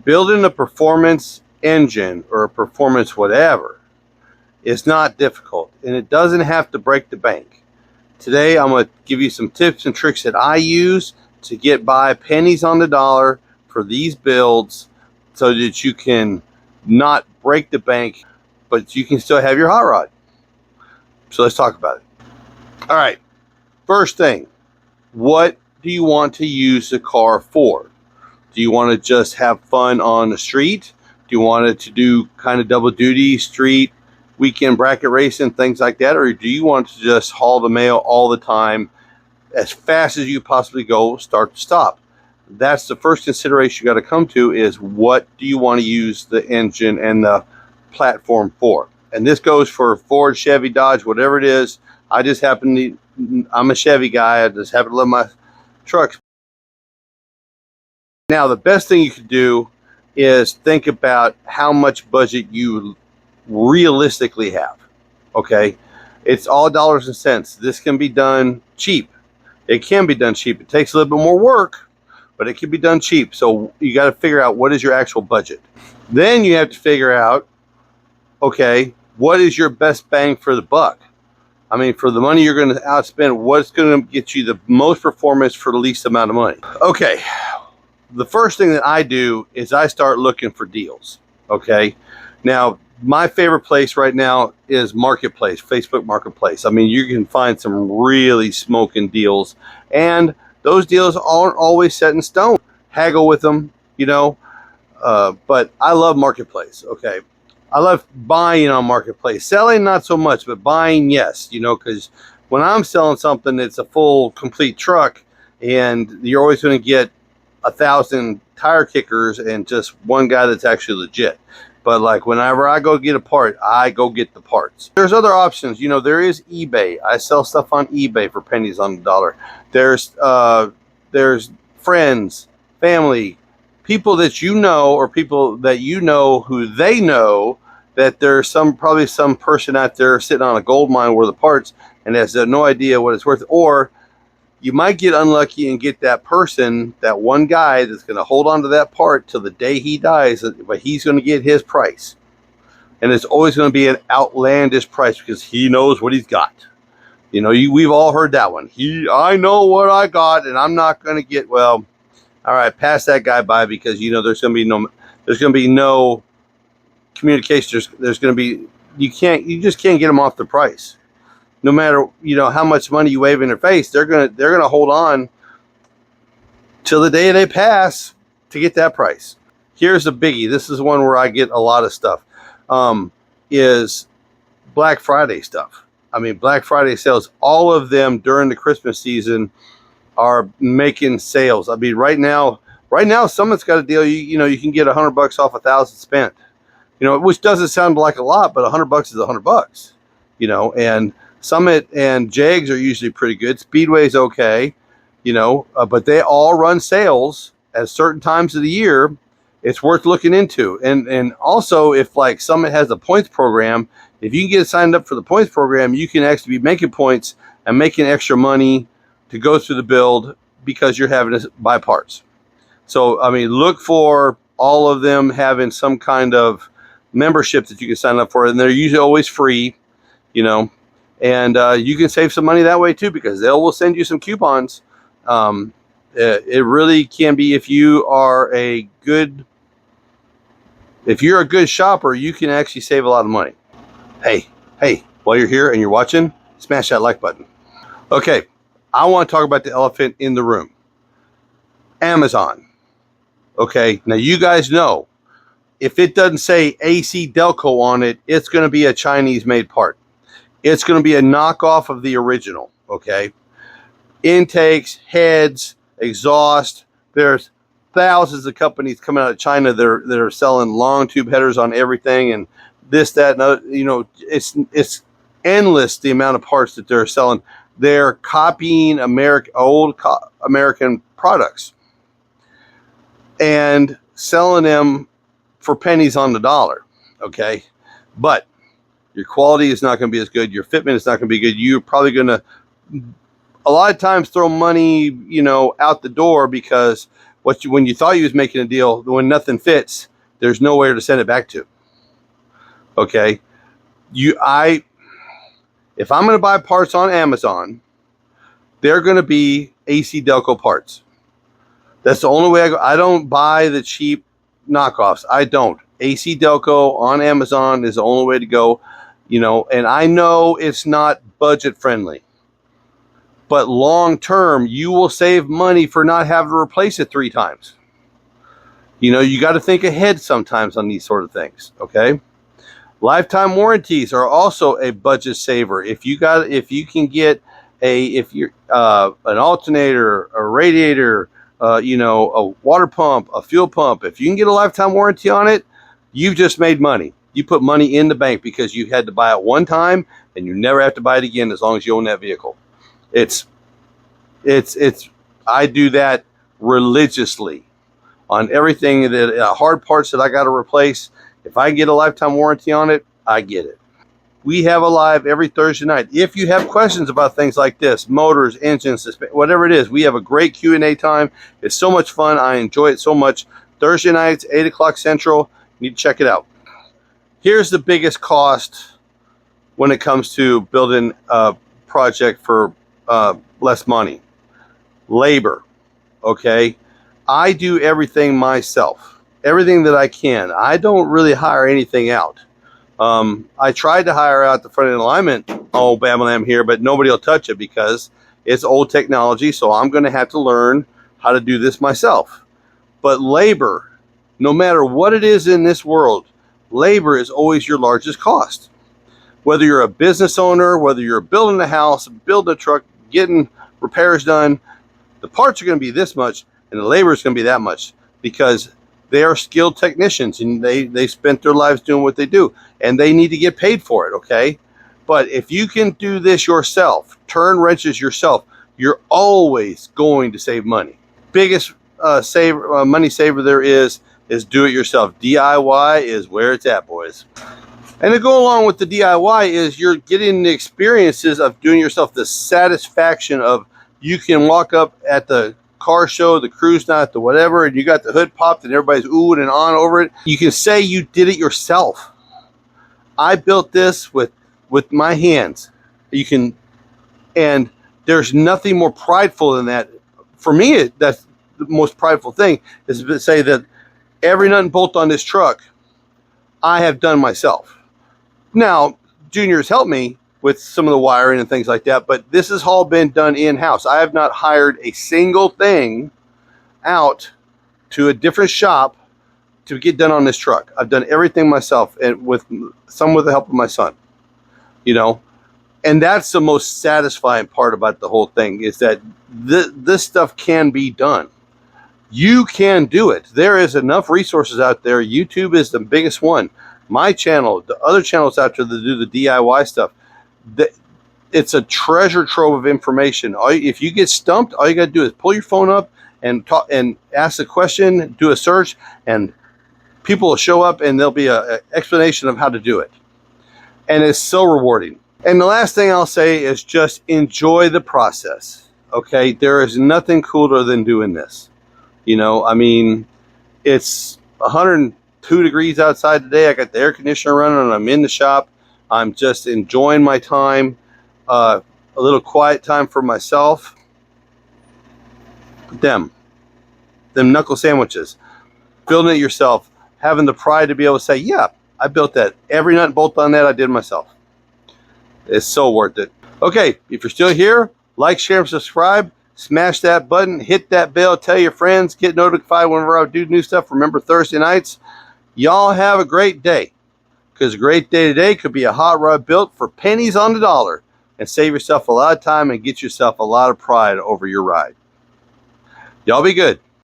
building a performance engine or a performance whatever is not difficult, and it doesn't have to break the bank. Today I'm going to give you some tips and tricks that I use to get by pennies on the dollar for these builds so that you can not break the bank, but you can still have your hot rod. So let's talk about it. All right, first thing, what do you want to use the car for? Do you want to just have fun on the street? Do you want it to do kind of double duty, street, weekend bracket racing, things like that? Or do you want to just haul the mail all the time as fast as you possibly go, start to stop? That's the first consideration you got to come to, is what do you want to use the engine and the platform for? And this goes for Ford, Chevy, Dodge, whatever it is. I just happen to, I'm a Chevy guy. I just happen to love my trucks. Now, the best thing you could do is think about how much budget you realistically have. Okay, it's all dollars and cents. This can be done cheap. It can be done cheap. It takes a little bit more work, but it can be done cheap. So you got to figure out what is your actual budget. Then you have to figure out, okay, what is your best bang for the buck? I mean, for the money you're going to outspend, what's going to get you the most performance for the least amount of money? Okay, the first thing that I do is I start looking for deals. Okay, now my favorite place right now is Marketplace, Facebook Marketplace. I mean, you can find some really smoking deals, and those deals aren't always set in stone. Haggle with them, you know, but I love Marketplace. Okay, I love buying on Marketplace. Selling, not so much, but buying, yes, you know, because when I'm selling something, it's a full, complete truck, and you're always going to get 1,000 tire kickers and just one guy that's actually legit. But like whenever I go get a part, I go get the parts. There's other options. You know, there is eBay. I sell stuff on eBay for pennies on the dollar. There's friends, family, people that you know, or people that you know who they know that there's probably some person out there sitting on a gold mine worth of parts and has no idea what it's worth. Or you might get unlucky and get that person, that one guy that's going to hold on to that part till the day he dies, but he's going to get his price. And it's always going to be an outlandish price because he knows what he's got. You know, we've all heard that one. I know what I got, and I'm not going to get, well, all right, pass that guy by, because, you know, there's going to be no communication. There's going to be, you just can't get them off the price. No matter, you know, how much money you wave in their face, they're gonna hold on till the day they pass to get that price. Here's a biggie. This is one where I get a lot of stuff. Is Black Friday stuff. I mean, Black Friday sales. All of them during the Christmas season are making sales. I mean, right now, Summit's got a deal. You know, you can get $100 off 1,000 spent. You know, which doesn't sound like a lot, but $100 is $100. You know, and Summit and Jags are usually pretty good. Speedway's okay, you know, but they all run sales at certain times of the year. It's worth looking into. And also, if like Summit has a points program, if you can get signed up for the points program, you can actually be making points and making extra money to go through the build because you're having to buy parts. So, I mean, look for all of them having some kind of membership that you can sign up for, and they're usually always free, you know. And you can save some money that way too, because they will send you some coupons. It really can be, if you're a good shopper, you can actually save a lot of money. Hey, while you're here and you're watching, smash that like button. Okay, I want to talk about the elephant in the room. Amazon. Okay, now you guys know, if it doesn't say AC Delco on it, it's going to be a Chinese-made part. It's going to be a knockoff of the original, okay? Intakes, heads, exhaust. There's thousands of companies coming out of China that are selling long tube headers on everything, and this, that, and other, you know, it's endless the amount of parts that they're selling. They're copying old American products and selling them for pennies on the dollar, okay? But your quality is not going to be as good. Your fitment is not going to be good. You're probably going to, a lot of times, throw money, you know, out the door, because when you thought you was making a deal, when nothing fits, there's nowhere to send it back to. Okay, if I'm going to buy parts on Amazon, they're going to be AC Delco parts. That's the only way I go. I don't buy the cheap knockoffs. I don't. AC Delco on Amazon is the only way to go. You know, and I know it's not budget friendly, but long term, you will save money for not having to replace it 3 times. You know, you got to think ahead sometimes on these sort of things. Okay. Lifetime warranties are also a budget saver. If you can get an alternator, a radiator, you know, a water pump, a fuel pump, if you can get a lifetime warranty on it, you've just made money. You put money in the bank because you had to buy it one time and you never have to buy it again as long as you own that vehicle. I do that religiously on everything that hard parts that I got to replace. If I get a lifetime warranty on it, I get it. We have a live every Thursday night. If you have questions about things like this, motors, engines, whatever it is, we have a great Q&A time. It's so much fun. I enjoy it so much. Thursday nights, 8 o'clock Central. You need to check it out. Here's the biggest cost when it comes to building a project for less money. Labor. Okay? I do everything myself. Everything that I can. I don't really hire anything out. I tried to hire out the front end alignment, bam here, but nobody will touch it because it's old technology, so I'm going to have to learn how to do this myself. But labor, no matter what it is in this world, labor is always your largest cost. Whether you're a business owner, whether you're building a house, building a truck, getting repairs done, the parts are going to be this much and the labor is going to be that much because they are skilled technicians and they spent their lives doing what they do and they need to get paid for it, okay? But if you can do this yourself, turn wrenches yourself, you're always going to save money. Biggest money saver there is do it yourself. DIY is where it's at, boys. And to go along with the DIY is you're getting the experiences of doing yourself, the satisfaction of you can walk up at the car show, the cruise night, the whatever, and you got the hood popped and everybody's oohing and on over it. You can say you did it yourself. I built this with my hands. And there's nothing more prideful than that. For me, that's the most prideful thing is to say that every nut and bolt on this truck, I have done myself. Now, Junior's helped me with some of the wiring and things like that, but this has all been done in-house. I have not hired a single thing out to a different shop to get done on this truck. I've done everything myself, and with the help of my son, you know. And that's the most satisfying part about the whole thing is that this stuff can be done. You can do it. There is enough resources out there. YouTube is the biggest one. My channel, the other channels out there that do the DIY stuff, it's a treasure trove of information. If you get stumped, all you got to do is pull your phone up and talk and ask a question, do a search, and people will show up and there'll be an explanation of how to do it. And it's so rewarding. And the last thing I'll say is just enjoy the process. Okay, there is nothing cooler than doing this. You know, I mean, it's 102 degrees outside today. I got the air conditioner running and I'm in the shop. I'm just enjoying my time, a little quiet time for myself. Them knuckle sandwiches, building it yourself, having the pride to be able to say, yeah, I built that. Every nut and bolt on that I did myself. It's so worth it. Okay, if you're still here, like, share, and subscribe. Smash that button, hit that bell, tell your friends, get notified whenever I do new stuff. Remember, Thursday nights. Y'all have a great day. Because a great day today could be a hot rod built for pennies on the dollar and save yourself a lot of time and get yourself a lot of pride over your ride. Y'all be good.